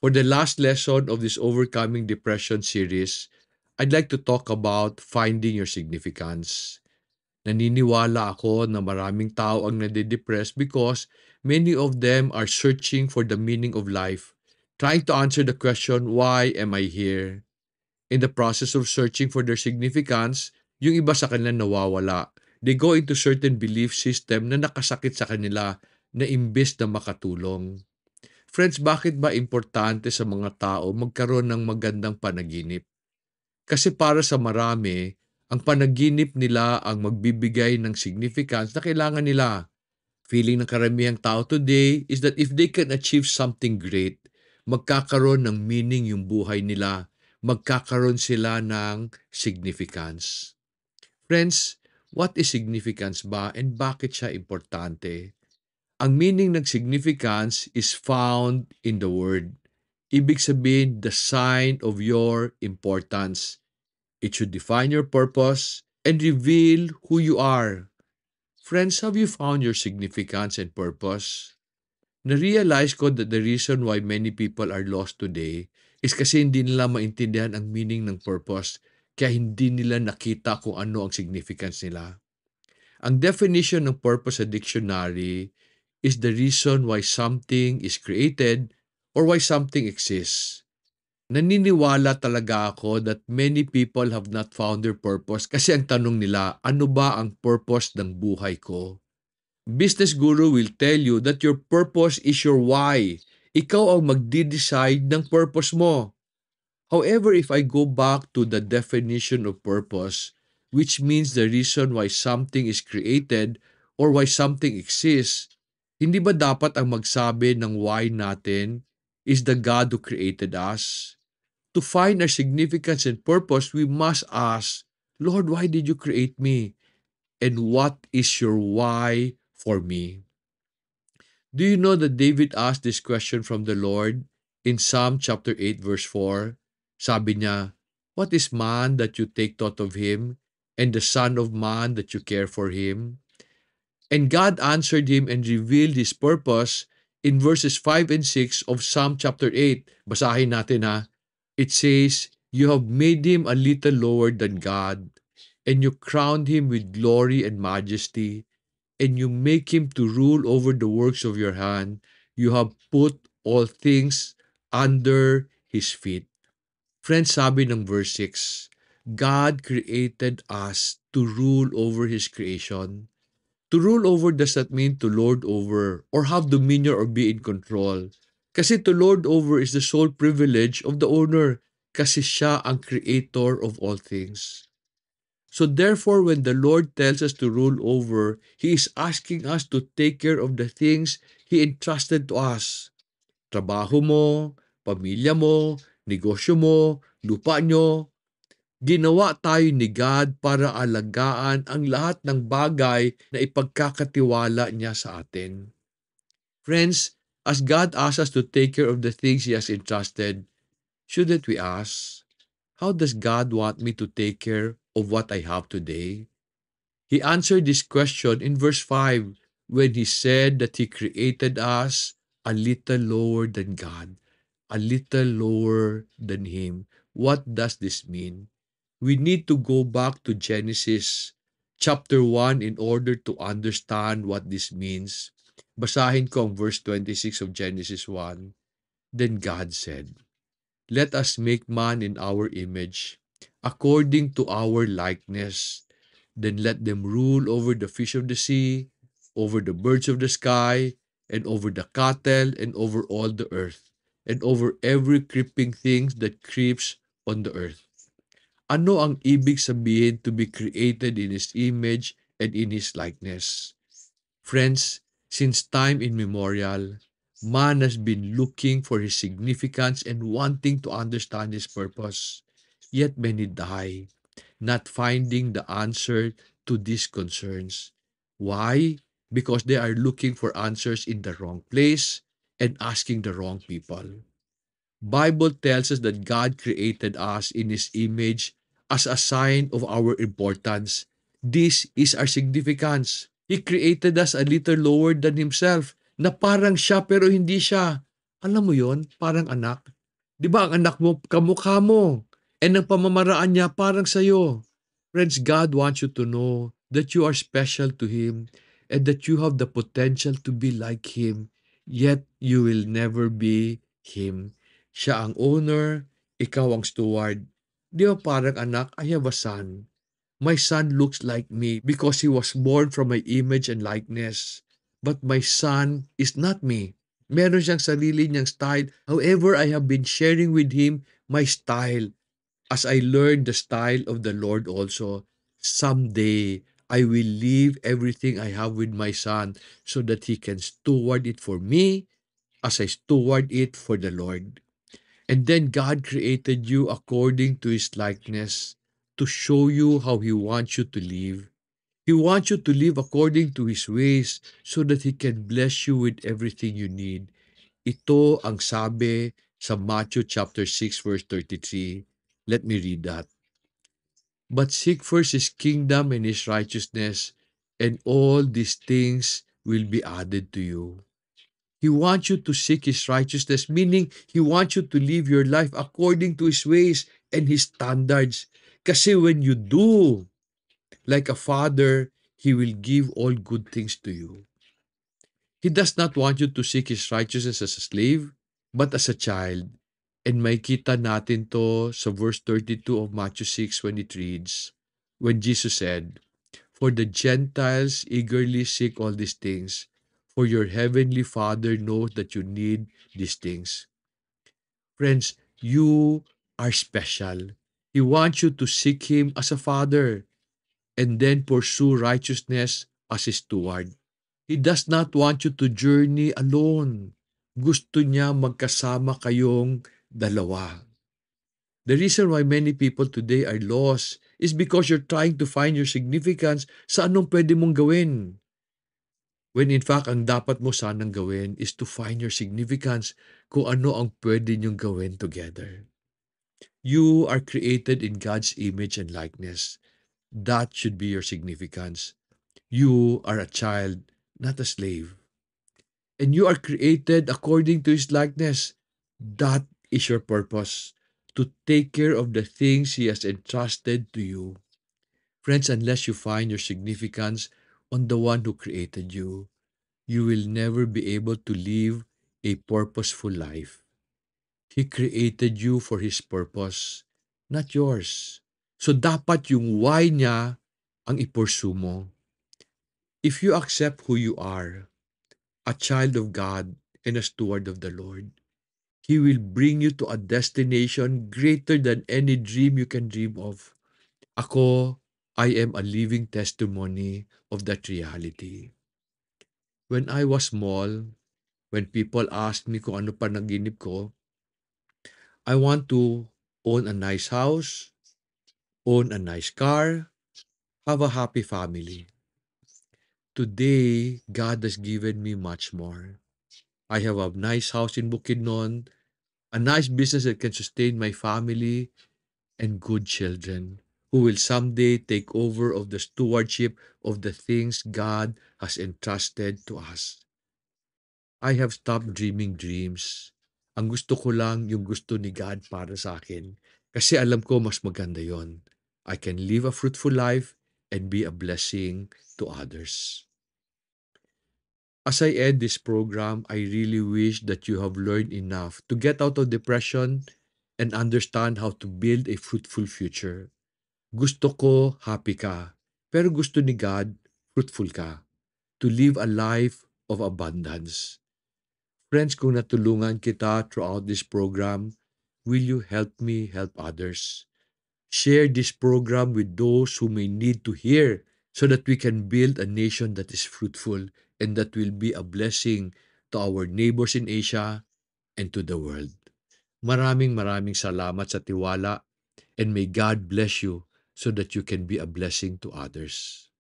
For the last lesson of this Overcoming Depression series, I'd like to talk about finding your significance. Naniniwala ako na maraming tao ang nade-depress because many of them are searching for the meaning of life, trying to answer the question, why am I here? In the process of searching for their significance, yung iba sa kanila nawawala. They go into certain belief system na nakasakit sa kanila na imbes na makatulong. Friends, bakit ba importante sa mga tao magkaroon ng magandang panaginip? Kasi para sa marami, ang panaginip nila ang magbibigay ng significance na kailangan nila. Feeling ng karamihang tao today is that if they can achieve something great, magkakaroon ng meaning yung buhay nila. Magkakaroon sila ng significance. Friends, what is significance ba and bakit siya importante? Ang meaning ng significance is found in the word. Ibig sabihin, the sign of your importance. It should define your purpose and reveal who you are. Friends, have you found your significance and purpose? Na-realize ko that the reason why many people are lost today is kasi hindi nila maintindihan ang meaning ng purpose, kaya hindi nila nakita kung ano ang significance nila. Ang definition ng purpose sa dictionary is the reason why something is created or why something exists. Naniniwala talaga ako that many people have not found their purpose kasi ang tanong nila, ano ba ang purpose ng buhay ko? Business guru will tell you that your purpose is your why. Ikaw ang magde-decide ng purpose mo. However, if I go back to the definition of purpose, which means the reason why something is created or why something exists, hindi ba dapat ang magsabi ng why natin is the God who created us? To find our significance and purpose, we must ask, Lord, why did you create me? And what is your why for me? Do you know that David asked this question from the Lord in Psalm chapter 8 verse 4? Sabi niya, what is man that you take thought of him, and the son of man that you care for him? And God answered him and revealed his purpose in verses 5 and 6 of Psalm chapter 8. Basahin natin ha. It says, you have made him a little lower than God, and you crowned him with glory and majesty, and you make him to rule over the works of your hand. You have put all things under his feet. Friends, sabi ng verse 6, God created us to rule over his creation. To rule over does not mean to lord over or have dominion or be in control. Kasi to lord over is the sole privilege of the owner, kasi siya ang creator of all things. So therefore, when the Lord tells us to rule over, He is asking us to take care of the things He entrusted to us. Trabaho mo, pamilya mo, negosyo mo, lupa nyo. Ginawa tayo ni God para alagaan ang lahat ng bagay na ipagkakatiwala niya sa atin. Friends, as God asks us to take care of the things He has entrusted, shouldn't we ask, how does God want me to take care of what I have today? He answered this question in verse 5 when He said that He created us a little lower than God, a little lower than Him. What does this mean? We need to go back to Genesis chapter 1 in order to understand what this means. Basahin ko ang verse 26 of Genesis 1. Then God said, let us make man in our image, according to our likeness. Then let them rule over the fish of the sea, over the birds of the sky, and over the cattle, and over all the earth, and over every creeping thing that creeps on the earth. Ano ang ibig sabihin to be created in His image and in His likeness? Friends, since time immemorial, man has been looking for his significance and wanting to understand his purpose. Yet many die, not finding the answer to these concerns. Why? Because they are looking for answers in the wrong place and asking the wrong people. Bible tells us that God created us in His image as a sign of our importance. This is our significance. He created us a little lower than Himself, na parang siya pero hindi siya. Alam mo yon, parang anak. Di ba ang anak mo, kamukha mo, and ang pamamaraan niya parang sa'yo. Friends, God wants you to know that you are special to Him and that you have the potential to be like Him, yet you will never be Him. Siya ang owner, ikaw ang steward. Di ba parang anak, I have a son. My son looks like me because he was born from my image and likeness. But my son is not me. Meron siyang sarili niyang style. However, I have been sharing with him my style as I learned the style of the Lord also. Someday, I will leave everything I have with my son so that he can steward it for me as I steward it for the Lord. And then God created you according to His likeness to show you how He wants you to live. He wants you to live according to His ways so that He can bless you with everything you need. Ito ang sabi sa Matthew chapter 6 verse 33. Let me read that. But seek first His kingdom and His righteousness, and all these things will be added to you. He wants you to seek His righteousness, meaning He wants you to live your life according to His ways and His standards. Kasi when you do, like a father, He will give all good things to you. He does not want you to seek His righteousness as a slave, but as a child. And may kita natin to sa verse 32 of Matthew 6 when it reads, when Jesus said, "For the Gentiles eagerly seek all these things, for your heavenly Father knows that you need these things." Friends, you are special. He wants you to seek Him as a Father and then pursue righteousness as His steward. He does not want you to journey alone. Gusto niya magkasama kayong dalawa. The reason why many people today are lost is because you're trying to find your significance sa anong pwede mong gawin. When in fact, ang dapat mo sanang gawin is to find your significance kung ano ang pwede niyong gawin together. You are created in God's image and likeness. That should be your significance. You are a child, not a slave. And you are created according to His likeness. That is your purpose, to take care of the things He has entrusted to you. Friends, unless you find your significance on the one who created you will never be able to live a purposeful life. He created you for His purpose, not yours. So dapat yung why niya ang ipursue mo. If you accept who you are, a child of God and a steward of the Lord, He will bring you to a destination greater than any dream you can dream of. Ako, I am a living testimony of that reality. When I was small, when people asked me kung ano pa naginip ko, I want to own a nice house, own a nice car, have a happy family. Today, God has given me much more. I have a nice house in Bukidnon, a nice business that can sustain my family, and good children who will someday take over of the stewardship of the things God has entrusted to us. I have stopped dreaming dreams. Ang gusto ko lang yung gusto ni God para sa akin. Kasi alam ko mas maganda yon. I can live a fruitful life and be a blessing to others. As I end this program, I really wish that you have learned enough to get out of depression and understand how to build a fruitful future. Gusto ko happy ka, pero gusto ni God fruitful ka, to live a life of abundance. Friends, kung natulungan kita throughout this program, will you help me help others? Share this program with those who may need to hear so that we can build a nation that is fruitful and that will be a blessing to our neighbors in Asia and to the world. Maraming maraming salamat sa tiwala and may God bless you so that you can be a blessing to others.